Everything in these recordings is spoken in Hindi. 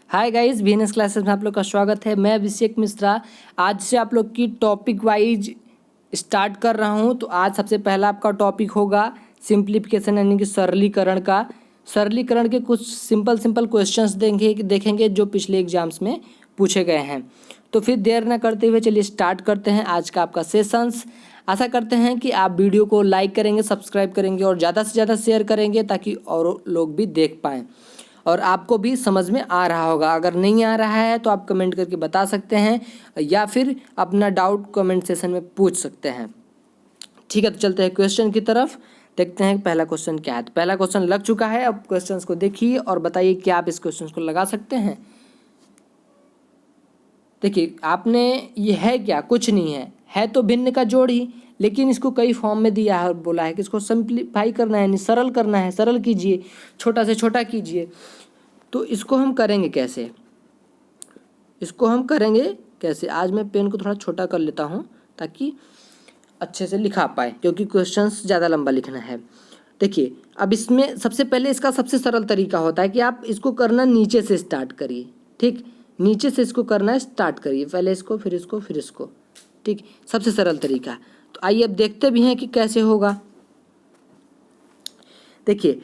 हाय गाइस, बीएनएस क्लासेस में आप लोग का स्वागत है। मैं अभिषेक मिश्रा आज से आप लोग की टॉपिक वाइज स्टार्ट कर रहा हूं। तो आज सबसे पहला आपका टॉपिक होगा सिंप्लीफिकेशन यानी कि सरलीकरण का। सरलीकरण के कुछ सिंपल क्वेश्चंस देखेंगे जो पिछले एग्जाम्स में पूछे गए हैं। तो फिर देर न करते हुए चलिए स्टार्ट करते हैं आज का आपका सेशंस। आशा करते हैं कि आप वीडियो को लाइक करेंगे, सब्सक्राइब करेंगे और ज़्यादा से ज़्यादा शेयर करेंगे ताकि और लोग भी देख पाएँ और आपको भी समझ में आ रहा होगा। अगर नहीं आ रहा है तो आप कमेंट करके बता सकते हैं या फिर अपना डाउट कमेंट सेशन में पूछ सकते हैं। ठीक है, तो चलते हैं क्वेश्चन की तरफ, देखते हैं पहला क्वेश्चन क्या है। तो पहला क्वेश्चन लग चुका है, अब क्वेश्चंस को देखिए और बताइए क्या आप इस क्वेश्चन को लगा सकते हैं। देखिए आपने ये है क्या, कुछ नहीं है तो भिन्न का जोड़ ही, लेकिन इसको कई फॉर्म में दिया है और बोला है कि इसको सिंप्लीफाई करना है यानी सरल करना है। सरल कीजिए, छोटा से छोटा कीजिए। तो इसको हम करेंगे कैसे, आज मैं पेन को थोड़ा छोटा कर लेता हूँ ताकि अच्छे से लिखा पाए, क्योंकि क्वेश्चंस ज़्यादा लंबा लिखना है। देखिए अब इसमें सबसे पहले इसका सबसे सरल तरीका होता है कि आप इसको करना नीचे से स्टार्ट करिए। ठीक, नीचे से इसको करना स्टार्ट करिए, पहले इसको फिर इसको फिर इसको। ठीक, सबसे सरल तरीका। तो आइए अब देखते भी हैं कि कैसे होगा। देखिए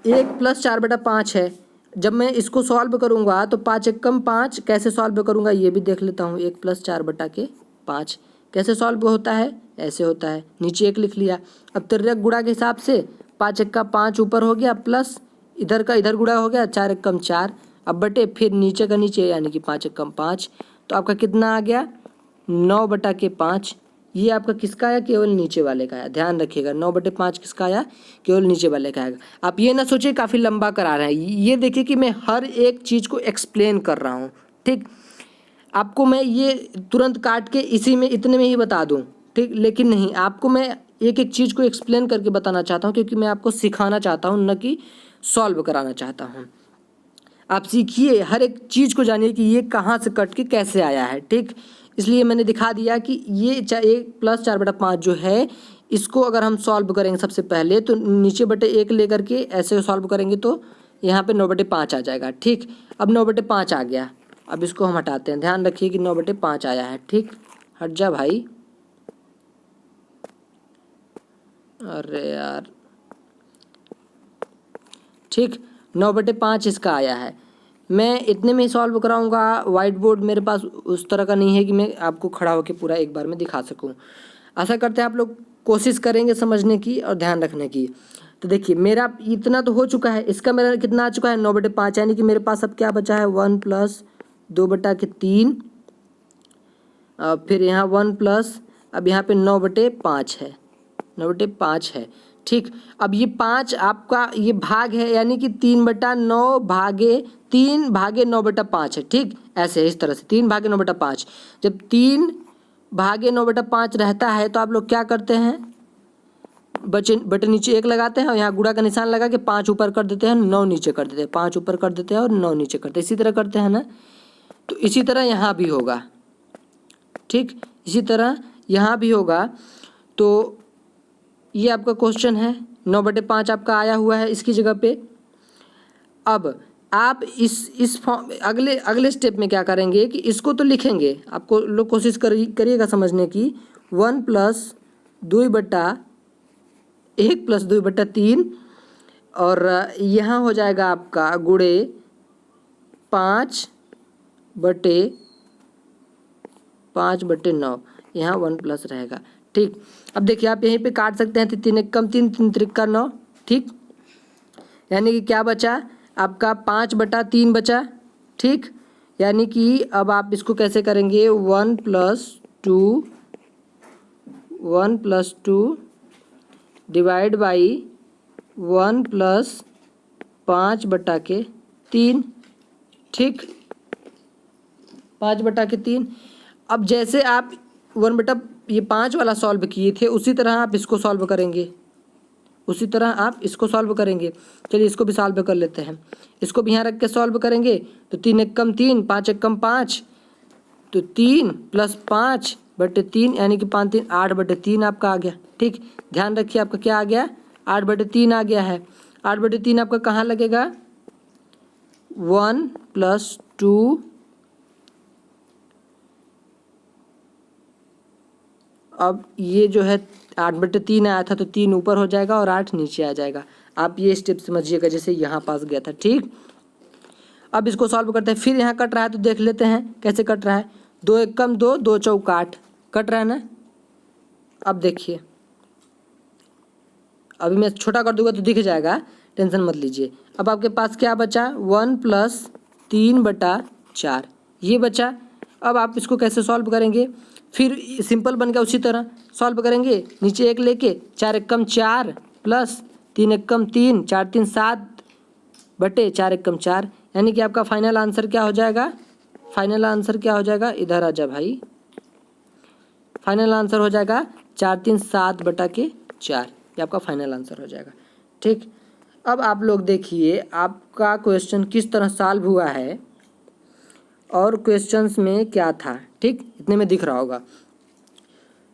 1+4/5 है। जब मैं इसको सॉल्व करूंगा तो 5 एकम 5 कैसे सॉल्व करूंगा ये भी देख लेता हूँ। 1+4/5 कैसे सॉल्व होता है, ऐसे होता है। नीचे 1 लिख लिया। अब तिर्यक गुणा के हिसाब से 5 एकम 5 ऊपर हो गया, प्लस इधर का इधर गुणा हो गया 4 एकम 4। अब बटे फिर नीचे का नीचे यानी कि 5 एकम 5। तो आपका कितना आ गया 9/5। ये आपका किसका आया, केवल नीचे वाले का आया। ध्यान रखिएगा 9/5 किसका आया, केवल नीचे वाले का आएगा। आप ये ना सोचिए काफ़ी लंबा करा रहे हैं, ये देखिए कि मैं हर एक चीज़ को एक्सप्लेन कर रहा हूँ। ठीक, आपको मैं ये तुरंत काट के इसी में इतने में ही बता दूँ, ठीक, लेकिन नहीं, आपको मैं एक एक चीज़ को एक्सप्लेन करके बताना चाहता हूँ, क्योंकि मैं आपको सिखाना चाहता हूँ, न कि सॉल्व कराना चाहता हूँ। आप सीखिए, हर एक चीज़ को जानिए कि ये कहाँ से कट के कैसे आया है। ठीक, इसलिए मैंने दिखा दिया कि ये 1+4/5 जो है, इसको अगर हम सॉल्व करेंगे सबसे पहले तो नीचे बटे 1 लेकर के ऐसे सॉल्व करेंगे तो यहाँ पे 9/5 आ जाएगा। ठीक, अब 9/5 आ गया। अब इसको हम हटाते हैं। ध्यान रखिए कि 9/5 आया है। ठीक, हट जा भाई, अरे यार। ठीक, 9/5 इसका आया है। मैं इतने में ही सॉल्व कराऊंगा। वाइट बोर्ड मेरे पास उस तरह का नहीं है कि मैं आपको खड़ा होकर पूरा एक बार में दिखा सकूं। आशा करते हैं आप लोग कोशिश करेंगे समझने की और ध्यान रखने की। तो देखिए मेरा इतना तो हो चुका है, इसका मेरा कितना आ चुका है 9/5, यानी कि मेरे पास अब क्या बचा है 1+2/3। फिर यहाँ 1+ अब यहाँ पे 9/5 है, 9/5 है। ठीक, अब ये 5 आपका ये भाग है, यानी कि 3/9 भागे 3 भागे 9/5 है। ठीक, ऐसे इस तरह से 3 भागे 9/5। जब 3 भागे 9/5 रहता है तो आप लोग क्या करते हैं, बटे नीचे 1 लगाते हैं और यहाँ गुणा का निशान लगा के 5 ऊपर कर देते हैं, 9 नीचे कर देते हैं। 5 ऊपर कर देते हैं और 9 नीचे करते हैं, इसी तरह करते हैं ना। तो इसी तरह यहाँ भी होगा। ठीक, इसी तरह यहाँ भी होगा। तो ये आपका क्वेश्चन है, 9/5 आपका आया हुआ है इसकी जगह पे। अब आप इस फॉर्म अगले स्टेप में क्या करेंगे कि इसको तो लिखेंगे, आपको लोग कोशिश करिएगा समझने की। 1+2/3 और यहाँ हो जाएगा आपका गुणे 5/9, यहाँ 1+ रहेगा। ठीक, अब देखिए आप यहीं पे काट सकते हैं। 3 एकम 3, 3 त्रिका 9। ठीक, यानी कि क्या बचा आपका 5/3 बचा। ठीक, यानी कि अब आप इसको कैसे करेंगे 1+2 डिवाइड बाई 1+5/3। ठीक, 5/3। अब जैसे आप 5 वाला सॉल्व किए थे उसी तरह आप इसको सॉल्व करेंगे, चलिए इसको भी सॉल्व कर लेते हैं। इसको भी यहाँ रख के सॉल्व करेंगे तो 3 एकम 3, 5 एकम 5, तो 3 + 5/3 यानी कि 5 3 8/3 आपका आ गया। ठीक, ध्यान रखिए आपका क्या आ गया 8/3 आ गया है। 8/3 आपका कहाँ लगेगा, 1 प्लस 2 अब ये जो है 8/3 आया था तो 3 ऊपर हो जाएगा और 8 नीचे आ जाएगा। आप ये स्टेप समझिएगा जैसे यहाँ पास गया था, ठीक। अब इसको सॉल्व करते हैं। फिर यहाँ कट रहा है तो देख लेते हैं कैसे कट रहा है। 2 एकम 2, 2 चौका 8 कट रहा है ना। अब देखिए, अभी मैं छोटा कर दूंगा तो दिख जाएगा, टेंशन मत लीजिए। अब आपके पास क्या बचा, 1 प्लस 3/4 ये बचा। अब आप इसको कैसे सॉल्व करेंगे, फिर सिंपल बन गया, उसी तरह सॉल्व करेंगे। नीचे 1 लेके 4 एकम 4 प्लस 3 एकम 3, 4 3 7/4 एकम 4, यानी कि आपका फाइनल आंसर क्या हो जाएगा, फाइनल आंसर क्या हो जाएगा, इधर आ जा भाई, फाइनल आंसर हो जाएगा 4 3 7/4, ये आपका फाइनल आंसर हो जाएगा, ठीक। अब आप लोग देखिए आपका क्वेश्चन किस तरह सॉल्व हुआ है और क्वेश्चंस में क्या था, ठीक। इतने में दिख रहा होगा।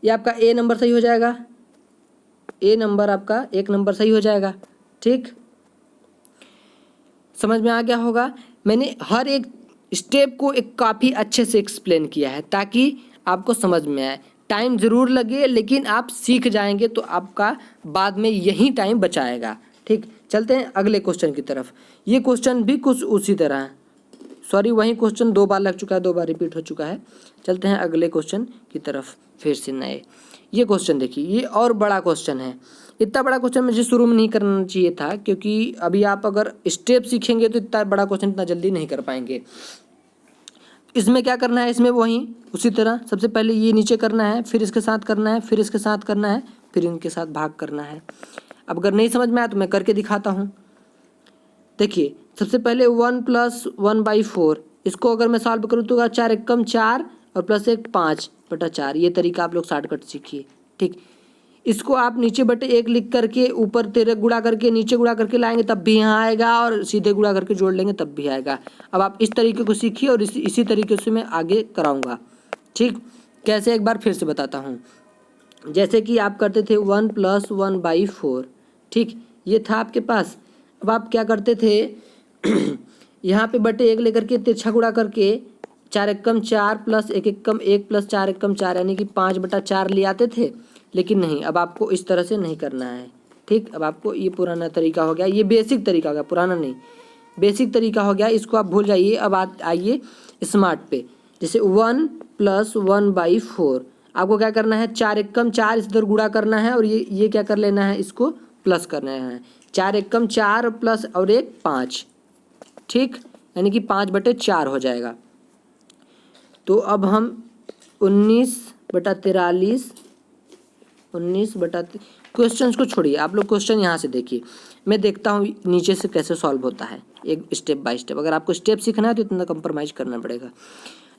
ये आपका ए नंबर सही हो जाएगा, ए नंबर आपका 1 नंबर सही हो जाएगा, ठीक। समझ में आ गया होगा। मैंने हर एक स्टेप को एक काफ़ी अच्छे से एक्सप्लेन किया है ताकि आपको समझ में आए। टाइम ज़रूर लगे लेकिन आप सीख जाएंगे तो आपका बाद में यही टाइम बचाएगा, ठीक। चलते हैं अगले क्वेश्चन की तरफ। ये क्वेश्चन भी कुछ उसी तरह है, सॉरी वही क्वेश्चन 2 बार लग चुका है, 2 बार रिपीट हो चुका है। चलते हैं अगले क्वेश्चन की तरफ फिर से नए। ये क्वेश्चन देखिए, ये और बड़ा क्वेश्चन है। इतना बड़ा क्वेश्चन मुझे शुरू में नहीं करना चाहिए था क्योंकि अभी आप अगर स्टेप सीखेंगे तो इतना बड़ा क्वेश्चन इतना जल्दी नहीं कर पाएंगे। इसमें क्या करना है, इसमें वही उसी तरह सबसे पहले ये नीचे करना है, फिर इसके साथ करना है, फिर इसके साथ करना है, फिर इनके साथ भाग करना है। अब अगर नहीं समझ में आया तो मैं करके दिखाता हूँ। देखिए सबसे पहले 1 प्लस 1/4 इसको अगर मैं सॉल्व करूँ तो 4 एकम 4 और प्लस 1 5/4, ये तरीका आप लोग शॉर्टकट सीखिए, ठीक। इसको आप नीचे बटे 1 लिख करके ऊपर 13 गुणा करके नीचे गुणा करके लाएंगे तब भी यहाँ आएगा और सीधे गुणा करके जोड़ लेंगे तब भी आएगा। अब आप इस तरीके को सीखिए और इसी तरीके से मैं आगे कराऊंगा, ठीक। कैसे एक बार फिर से बताता हूँ। जैसे कि आप करते थे 1 प्लस 1/4, ठीक, ये था आपके पास। अब आप क्या करते थे यहाँ पे बटे 1 लेकर के तिरछा गुणा करके 4 एकम 4 प्लस 1 एकम 1 प्लस 4 एकम 4 यानी कि 5/4 ले आते थे। लेकिन नहीं, अब आपको इस तरह से नहीं करना है, ठीक। अब आपको ये पुराना तरीका हो गया, ये बेसिक तरीका हो गया, पुराना नहीं, बेसिक तरीका हो गया, इसको आप भूल जाइए। अब आइए स्मार्ट पे। जैसे 1 प्लस 1/4 आपको क्या करना है, 4 एकम 4 इधर गुणा करना है और ये क्या कर लेना है, इसको प्लस करना है। 4 एकम 4 प्लस और 1 5, ठीक, यानी कि 5/4 हो जाएगा। तो अब हम 19/43 क्वेश्चन को छोड़िए, आप लोग क्वेश्चन यहाँ से देखिए, मैं देखता हूँ नीचे से कैसे सॉल्व होता है, एक स्टेप बाय स्टेप। अगर आपको स्टेप सीखना है तो इतना कंप्रोमाइज़ करना पड़ेगा।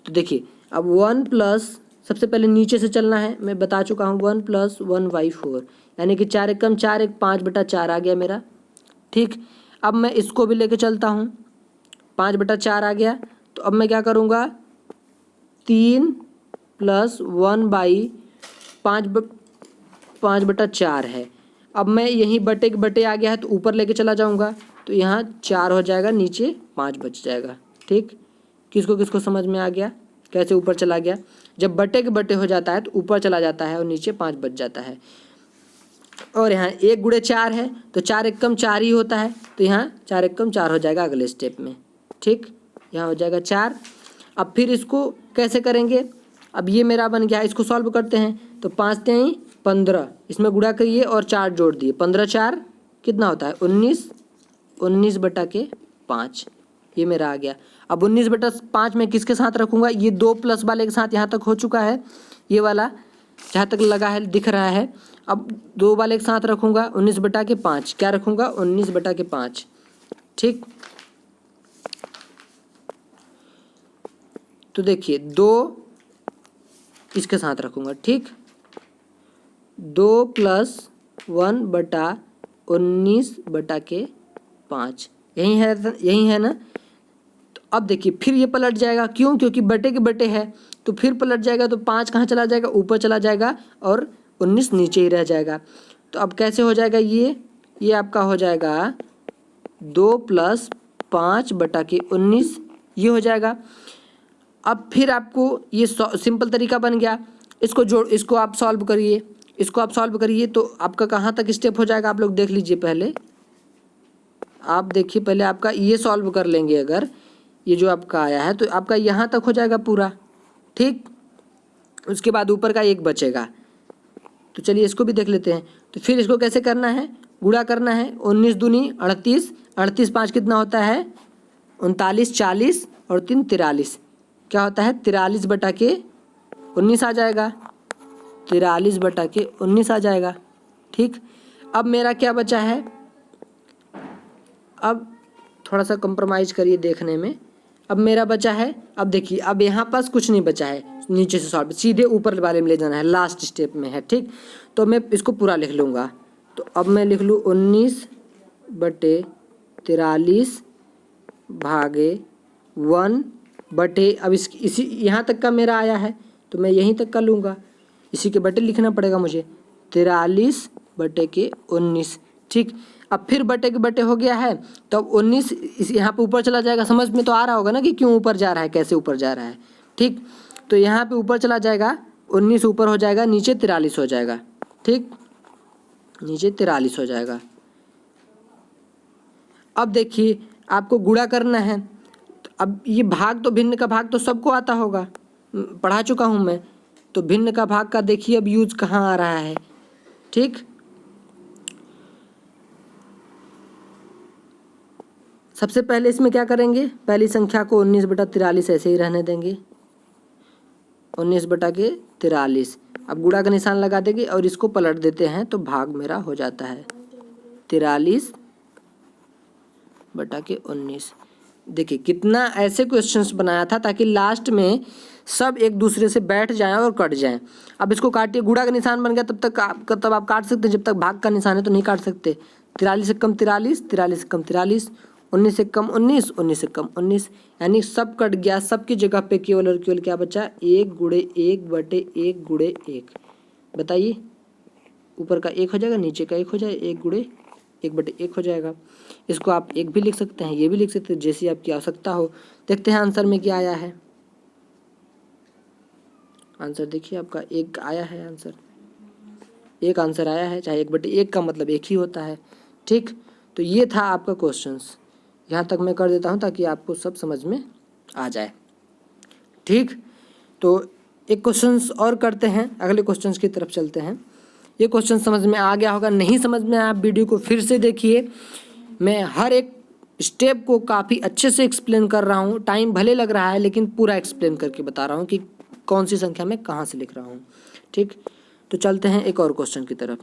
तो देखिए अब 1 प्लस, सबसे पहले नीचे से चलना है, मैं बता चुका हूँ 1 प्लस 1/4 यानी कि 4 एकम 4 1 5/4 आ गया मेरा, ठीक। अब मैं इसको भी लेके चलता हूँ, 5/4 आ गया। तो अब मैं क्या करूँगा, 3 प्लस 5/4 है। अब मैं यहीं बटे के बटे आ गया है तो ऊपर लेके चला जाऊंगा तो यहाँ 4 हो जाएगा, नीचे 5 बच जाएगा, ठीक। किसको किसको समझ में आ गया कैसे ऊपर चला गया। जब बटे के बटे हो जाता है तो ऊपर चला जाता है और नीचे 5 बच जाता है। और यहाँ 1 गुणे 4 है तो 4 एकम 4 ही होता है, तो यहाँ 4 एकम 4 हो जाएगा अगले स्टेप में, ठीक। यहाँ हो जाएगा 4। अब फिर इसको कैसे करेंगे, अब ये मेरा बन गया, इसको सॉल्व करते हैं तो 5 3 15, इसमें गुणा करिए और 4 जोड़ दिए, 15/4 कितना होता है 19, 19/5 ये मेरा आ गया। अब 19/5 में किसके साथ रखूँगा, ये 2 प्लस वाले के साथ यहाँ तक हो चुका है, ये वाला जहाँ तक लगा है दिख रहा है। अब 2 वाले के साथ रखूँगा 19/5, क्या रखूँगा 19/5, ठीक। तो देखिए 2 इसके साथ रखूँगा, ठीक, 2 प्लस 1/19/5 यही है ना। तो अब देखिए फिर ये पलट जाएगा, क्यों, क्योंकि बटे के बटे है तो फिर पलट जाएगा, तो 5 कहाँ चला जाएगा, ऊपर चला जाएगा और 19 नीचे ही रह जाएगा। तो अब कैसे हो जाएगा, ये आपका हो जाएगा 2 प्लस 5/19 ये हो जाएगा। अब फिर आपको ये सिंपल तरीका बन गया, इसको आप सॉल्व करिए, तो आपका कहाँ तक स्टेप हो जाएगा आप लोग देख लीजिए। पहले आप देखिए, पहले आपका ये सॉल्व कर लेंगे, अगर ये जो आपका आया है तो आपका यहाँ तक हो जाएगा पूरा, ठीक। उसके बाद ऊपर का एक बचेगा, तो चलिए इसको भी देख लेते हैं। तो फिर इसको कैसे करना है, गुणा करना है। 19 दूनी 38, 38 5 कितना होता है 39, 40 और 3 43, क्या होता है 43/19 आ जाएगा, 43/19 आ जाएगा, ठीक। अब मेरा क्या बचा है, अब थोड़ा सा कंप्रोमाइज़ करिए देखने में। अब मेरा बचा है, अब देखिए अब यहाँ पास कुछ नहीं बचा है, नीचे से सॉल्व सीधे ऊपर वाले में ले जाना है, लास्ट स्टेप में है, ठीक। तो मैं इसको पूरा लिख लूँगा। तो अब मैं लिख लूँ 19/43 भागे 1 अब इसी यहाँ तक का मेरा आया है तो मैं यहीं तक का लूँगा, इसी के बटे लिखना पड़ेगा मुझे, 43/19, ठीक। अब फिर बटे के बटे हो गया है, तो अब 19 इस यहाँ पे ऊपर चला जाएगा। समझ में तो आ रहा होगा ना कि क्यों ऊपर जा रहा है, कैसे ऊपर जा रहा है, ठीक। तो यहाँ पे ऊपर चला जाएगा, 19 ऊपर हो जाएगा, नीचे 43 हो जाएगा, ठीक, नीचे 43 हो जाएगा। अब देखिए आपको गुणा करना है, तो अब ये भाग तो भिन्न का भाग तो सबको आता होगा, पढ़ा चुका हूँ मैं। तो भिन्न का भाग का देखिए अब यूज कहाँ आ रहा है, ठीक। सबसे पहले इसमें क्या करेंगे, पहली संख्या को 19/43 ऐसे ही रहने देंगे, 19/43। अब गुणा का निशान लगा देंगे और इसको पलट देते हैं तो भाग मेरा हो जाता है 43/19। देखिए कितना ऐसे क्वेश्चंस बनाया था ताकि लास्ट में सब एक दूसरे से बैठ जाएं और कट जाएं। अब इसको काटिए, गुणा का निशान बन गया, तब आप काट सकते हैं, जब तक भाग का निशान है तो नहीं काट सकते। 43 से कम 43, 43 से कम 43, 19 से कम 19, 19 से कम 19, यानी सब कट गया। सबकी जगह पे केवल और केवल क्या बचा, 1/1/1 बताइए, ऊपर का 1 हो जाएगा, नीचे का 1 हो जाएगा, 1/1 हो जाएगा। इसको आप 1 भी लिख सकते हैं, ये भी लिख सकते हैं, जैसी आपकी आवश्यकता हो। देखते हैं आंसर में क्या आया है। आंसर देखिए आपका 1 आया है, आंसर 1 आंसर आया है, चाहे 1/1 का मतलब 1 ही होता है, ठीक। तो ये था आपका क्वेश्चंस, यहाँ तक मैं कर देता हूँ ताकि आपको सब समझ में आ जाए, ठीक। तो एक क्वेश्चंस और करते हैं, अगले क्वेश्चंस की तरफ चलते हैं। ये क्वेश्चन समझ में आ गया होगा, नहीं समझ में आया आप वीडियो को फिर से देखिए। मैं हर एक स्टेप को काफ़ी अच्छे से एक्सप्लेन कर रहा हूँ, टाइम भले लग रहा है लेकिन पूरा एक्सप्लेन करके बता रहा हूँ कि कौन सी संख्या में कहाँ से लिख रहा हूँ, ठीक। तो चलते हैं एक और क्वेश्चन की तरफ।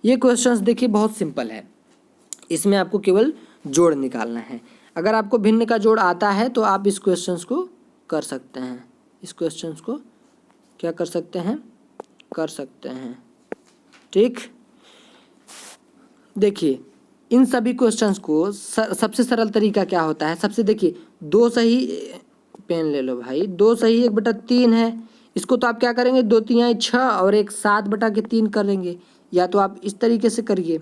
ये क्वेश्चंस देखिए बहुत सिंपल है, इसमें आपको केवल जोड़ निकालना है। अगर आपको भिन्न का जोड़ आता है तो आप इस क्वेश्चंस को कर सकते हैं, इस क्वेश्चंस को क्या कर सकते हैं, कर सकते हैं, ठीक। देखिए इन सभी क्वेश्चंस को सबसे सरल तरीका क्या होता है, सबसे देखिए 2 सही, पेन ले लो भाई, 2 सही 1/3 है। इसको तो आप क्या करेंगे, 2 तिहाई 6 और एक 7/3 करेंगे। या तो आप इस तरीके से करिए,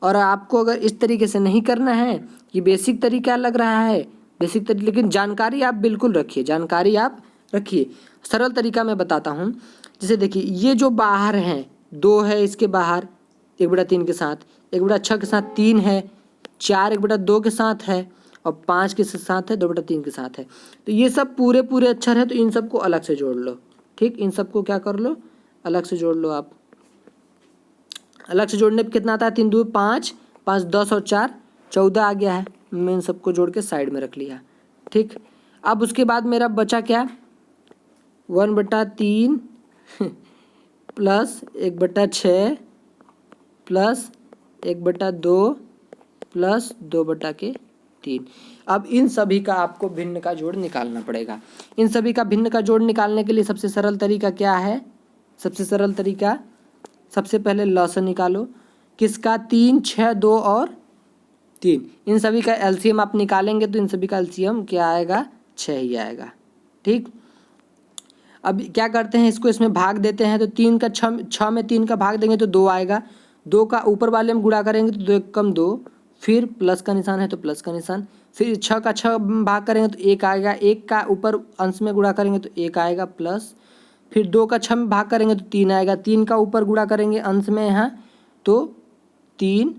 और आपको अगर इस तरीके से नहीं करना है, ये बेसिक तरीका लग रहा है, बेसिक तरीका, लेकिन जानकारी आप बिल्कुल रखिए, जानकारी आप रखिए। सरल तरीका मैं बताता हूँ। जैसे देखिए ये जो बाहर हैं 2 है, इसके बाहर 1/3 के साथ, 1/6 के साथ 3 है, 4 1/2 के साथ है, और 5 के साथ है, 2/3 के साथ है। तो ये सब पूरे पूरे अक्षर है, तो इन सबको अलग से जोड़ लो, ठीक। इन सबको क्या कर लो, अलग से जोड़ लो। आप अलग से जोड़ने पे कितना आता है, 3 2 5, 5 10 और 4 14 आ गया है। मैं इन सबको जोड़ के साइड में रख लिया, ठीक। अब उसके बाद मेरा बचा क्या, 1/3 प्लस 1/6 प्लस 1/2 प्लस 2/3। अब इन सभी का आपको भिन्न का जोड़ निकालना पड़ेगा। इन सभी का भिन्न का जोड़ निकालने के लिए सबसे सरल तरीका क्या है, सबसे सरल तरीका, सबसे पहले लॉस निकालो, किसका, 3 6 2 और 3, इन सभी का एलसीएम आप निकालेंगे तो इन सभी का एलसीएम क्या आएगा, 6 ही आएगा, ठीक। अब क्या करते हैं, इसको इसमें भाग देते हैं, तो 3 का 6 में 3 का भाग देंगे तो 2 आएगा, 2 का ऊपर वाले में गुणा करेंगे तो 2 1 कम 2, फिर प्लस का निशान है तो प्लस का निशान, फिर 6 का 6 भाग करेंगे तो 1 आएगा, 1 का ऊपर अंश में गुणा करेंगे तो 1 आएगा प्लस, फिर 2 का 6 में भाग करेंगे तो 3 आएगा, 3 का ऊपर गुणा करेंगे अंश में यहाँ तो 3,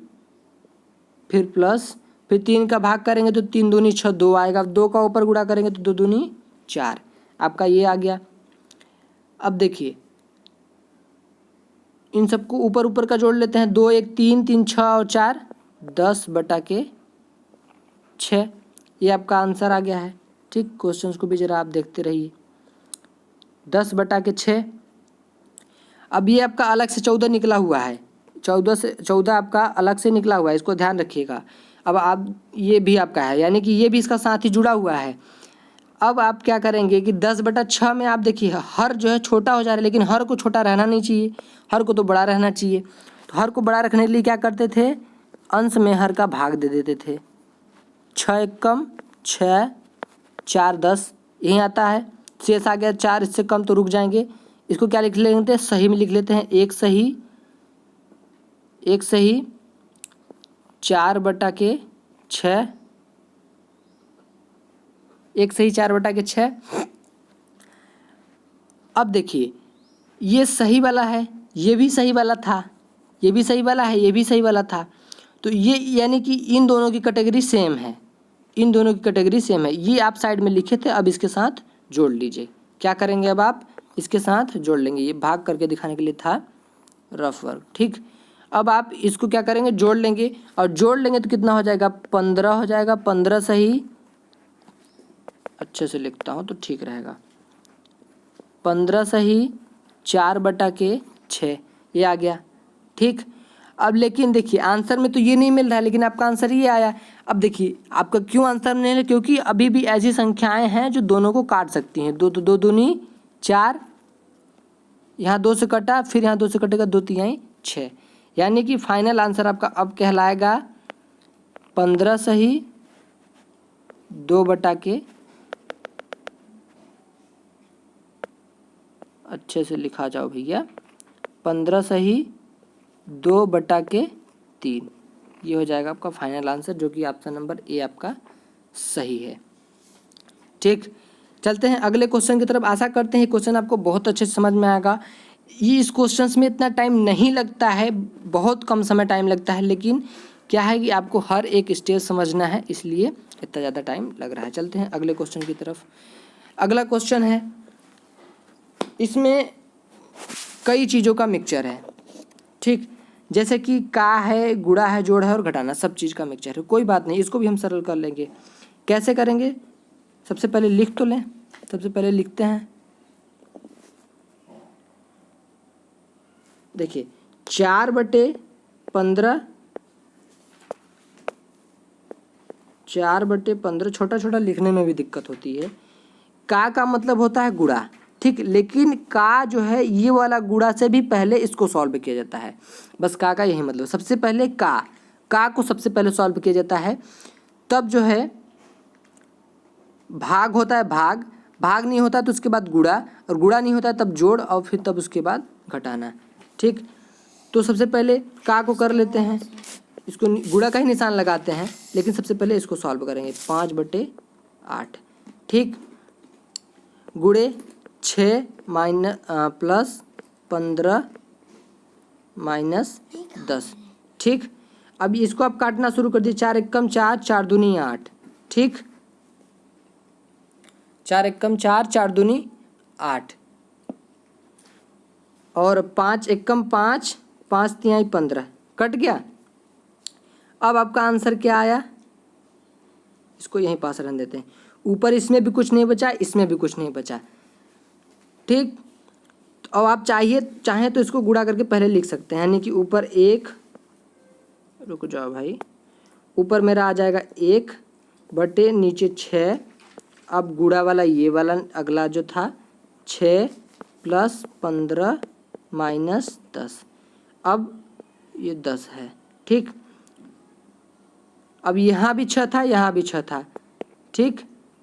फिर प्लस, फिर 3 का भाग करेंगे तो 3 दूनी 6 2 आएगा, 2 का ऊपर गुणा करेंगे तो 2 दूनी 4, आपका ये आ गया। अब देखिए इन सबको ऊपर ऊपर का जोड़ लेते हैं, 2 1 3 3 6 और 4 10/6, ये आपका आंसर आ गया है। ठीक, क्वेश्चंस को भी जरा आप देखते रहिए। 10/6। अब ये आपका अलग से 14 निकला हुआ है, 14 आपका अलग से निकला हुआ है, इसको ध्यान रखिएगा। अब आप ये भी आपका है, यानी कि ये भी इसका साथ ही जुड़ा हुआ है। अब आप क्या करेंगे कि 10/6 में आप देखिए हर जो है छोटा हो जा रहा है, लेकिन हर को छोटा रहना नहीं चाहिए, हर को तो बड़ा रहना चाहिए। तो हर को बड़ा रखने के लिए क्या करते थे, अंश में हर का भाग दे देते थे। 6 एकम 6, 4 10 यही आता है, शेष आ गया 4, इससे कम तो रुक जाएंगे। इसको क्या लिख लेते हैं, सही में लिख लेते हैं, 1 सही 4/6, 1 सही 4/6। अब देखिए ये सही वाला है, ये भी सही वाला था, ये भी सही वाला है, ये भी सही वाला था, तो ये यानी कि इन दोनों की कैटेगरी सेम है, इन दोनों की कैटेगरी सेम है। ये आप साइड में लिखे थे, अब इसके साथ जोड़ लीजिए। क्या करेंगे, अब आप इसके साथ जोड़ लेंगे, ये भाग करके दिखाने के लिए था रफ वर्क। ठीक, अब आप इसको क्या करेंगे, जोड़ लेंगे, और जोड़ लेंगे तो कितना हो जाएगा, 15 हो जाएगा। 15 सही, अच्छे से लिखता हूँ तो ठीक रहेगा, 15 सही 4/6 ये आ गया। ठीक, अब लेकिन देखिए आंसर में तो ये नहीं मिल रहा है, लेकिन आपका आंसर ये आया। अब देखिए आपका क्यों आंसर नहीं है, क्योंकि अभी भी ऐसी संख्याएं हैं जो दोनों को काट सकती हैं। 2 तो 2 दूनी 4, यहाँ 2 से कटा, फिर यहाँ 2 से कटेगा, 2 तिहाई 6, यानी कि फाइनल आंसर आपका अब कहलाएगा 15 सही 2/, अच्छे से लिखा जाओ भैया, 15 सही 2/3, ये हो जाएगा आपका फाइनल आंसर, जो कि ऑप्शन नंबर ए आपका सही है। ठीक, चलते हैं अगले क्वेश्चन की तरफ। आशा करते हैं क्वेश्चन आपको बहुत अच्छे से समझ में आएगा। ये इस क्वेश्चंस में इतना टाइम नहीं लगता है, बहुत कम समय टाइम लगता है, लेकिन क्या है कि आपको हर एक स्टेज समझना है, इसलिए इतना ज़्यादा टाइम लग रहा है। चलते हैं अगले क्वेश्चन की तरफ। अगला क्वेश्चन है, इसमें कई चीज़ों का मिक्सचर है। ठीक, जैसे कि का है, गुणा है, जोड़ है और घटाना, सब चीज़ का मिक्सचर है। कोई बात नहीं, इसको भी हम सरल कर लेंगे। कैसे करेंगे, सबसे पहले लिख तो लें, सबसे पहले लिखते हैं। देखिए 4/15, 4/15 छोटा छोटा लिखने में भी दिक्कत होती है। का मतलब होता है गुणा, ठीक, लेकिन का जो है ये वाला गुणा से भी पहले इसको सॉल्व किया जाता है। बस का यही मतलब, सबसे पहले का को सबसे पहले सॉल्व किया जाता है, तब जो है भाग होता है, भाग नहीं होता तो उसके बाद गुणा, और गुणा नहीं होता तब जोड़, और फिर तब उसके बाद घटाना। ठीक, तो सबसे पहले का को कर लेते हैं, इसको गुणा का ही निशान लगाते हैं, लेकिन सबसे पहले इसको सॉल्व करेंगे। 5/8, ठीक, गुणे 6 प्लस 15 - 10। ठीक, अब इसको आप काटना शुरू कर दीजिए। 4 एकम 4, 4 दूनी 8, ठीक, 4 एकम 4, 4 दूनी 8, और 5 एकम 5, 5 तिहाई 15, कट गया। अब आपका आंसर क्या आया, इसको यहीं पास रहने देते हैं। ऊपर इसमें भी कुछ नहीं बचा, इसमें भी कुछ नहीं बचा। ठीक, अब आप चाहें तो इसको गुणा करके पहले लिख सकते हैं, यानी कि ऊपर 1, रुक जाओ भाई, ऊपर मेरा आ जाएगा 1 बटे नीचे 6। अब गुणा वाला ये वाला अगला जो था 6 प्लस 15 माइनस 10, अब ये 10 है। ठीक, अब यहाँ भी 6 था, यहाँ भी 6 था, ठीक,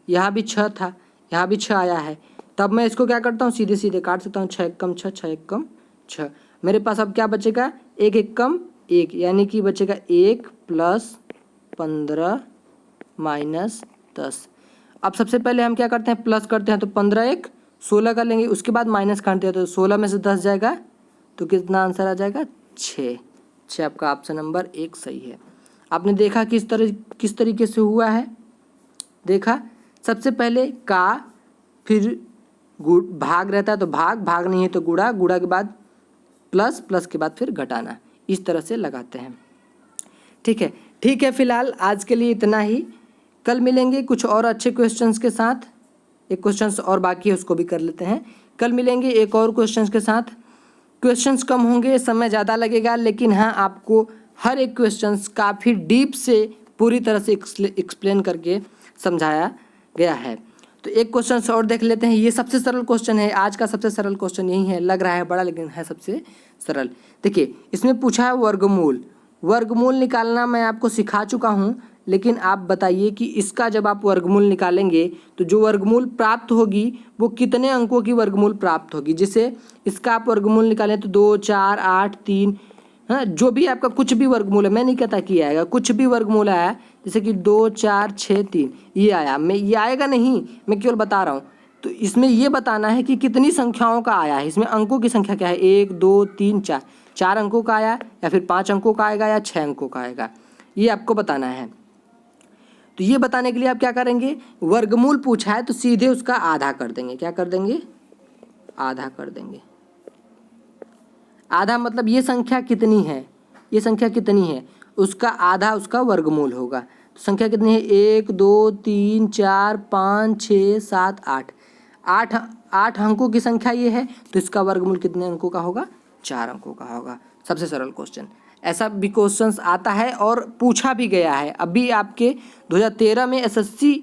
यहाँ भी 6 था, यहाँ भी 6 आया है। तब मैं इसको क्या करता हूँ, सीधे सीधे काट सकता हूँ। 6 एकम 6, 6 एकम 6, मेरे पास अब क्या बचेगा, 1 एकम 1, यानी कि बचेगा 1 प्लस 15 -10। अब सबसे पहले हम क्या करते हैं, प्लस करते हैं, तो 15 एक 16 कर लेंगे, उसके बाद माइनस करते हैं, तो 16 में से 10 जाएगा तो कितना आंसर आ जाएगा, 6। आपका ऑप्शन नंबर 1 सही है। आपने देखा किस तरीके से हुआ है, देखा सबसे पहले का, फिर भाग रहता है तो भाग नहीं है तो गुणा के बाद प्लस के बाद फिर घटाना, इस तरह से लगाते हैं। ठीक है फिलहाल आज के लिए इतना ही। कल मिलेंगे कुछ और अच्छे क्वेश्चंस के साथ। एक क्वेश्चंस और बाकी है उसको भी कर लेते हैं। कल मिलेंगे एक और क्वेश्चंस के साथ। क्वेश्चंस कम होंगे, समय ज़्यादा लगेगा, लेकिन हाँ आपको हर एक क्वेश्चंस काफ़ी डीप से पूरी तरह से एक्सप्लेन करके समझाया गया है। तो एक क्वेश्चन और देख लेते हैं। ये सबसे सरल क्वेश्चन है, आज का सबसे सरल क्वेश्चन यही है। लग रहा है बड़ा लेकिन है सबसे सरल। देखिए इसमें पूछा है वर्गमूल निकालना मैं आपको सिखा चुका हूँ, लेकिन आप बताइए कि इसका जब आप वर्गमूल निकालेंगे तो जो वर्गमूल प्राप्त होगी वो कितने अंकों की वर्गमूल प्राप्त होगी। जैसे इसका आप वर्गमूल निकालें तो 2, 4, 8, 3, हाँ जो भी आपका कुछ भी वर्गमूल है, मैं नहीं कहता कि आएगा, कुछ भी वर्गमूल आया जैसे कि 2, 4, 6, 3 ये आया, मैं ये आएगा नहीं, मैं केवल बता रहा हूँ। तो इसमें ये बताना है कि कितनी संख्याओं का आया है, इसमें अंकों की संख्या क्या है, 1, 2, 3, 4, 4 अंकों का आया या फिर 5 अंकों का आएगा या 6 अंकों का आएगा, ये आपको बताना है। तो ये बताने के लिए आप क्या करेंगे, वर्गमूल पूछा है तो सीधे उसका आधा कर देंगे। क्या कर देंगे, आधा कर देंगे। आधा मतलब ये संख्या कितनी है, उसका आधा उसका वर्गमूल होगा। तो संख्या कितनी है, 1, 2, 3, 4, 5, 6, 7, 8, 8 अंकों की संख्या ये है, तो इसका वर्गमूल कितने अंकों का होगा, 4 अंकों का होगा। सबसे सरल क्वेश्चन। ऐसा भी क्वेश्चंस आता है और पूछा भी गया है। अभी आपके 2013 में एसएससी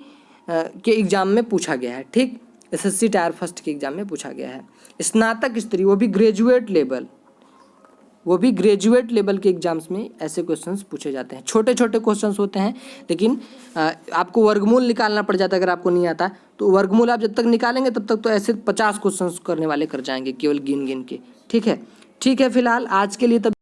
के एग्ज़ाम में पूछा गया है। ठीक, एसएससी टायर फर्स्ट के एग्ज़ाम में पूछा गया है। स्नातक स्तरीय, वो भी ग्रेजुएट लेवल के एग्जाम्स में ऐसे क्वेश्चंस पूछे जाते हैं। छोटे छोटे क्वेश्चंस होते हैं, लेकिन आपको वर्गमूल निकालना पड़ जाता है। अगर आपको नहीं आता तो वर्गमूल आप जब तक निकालेंगे तब तक तो ऐसे 50 क्वेश्चंस करने वाले कर जाएंगे केवल गिन के। ठीक है फिलहाल आज के लिए तब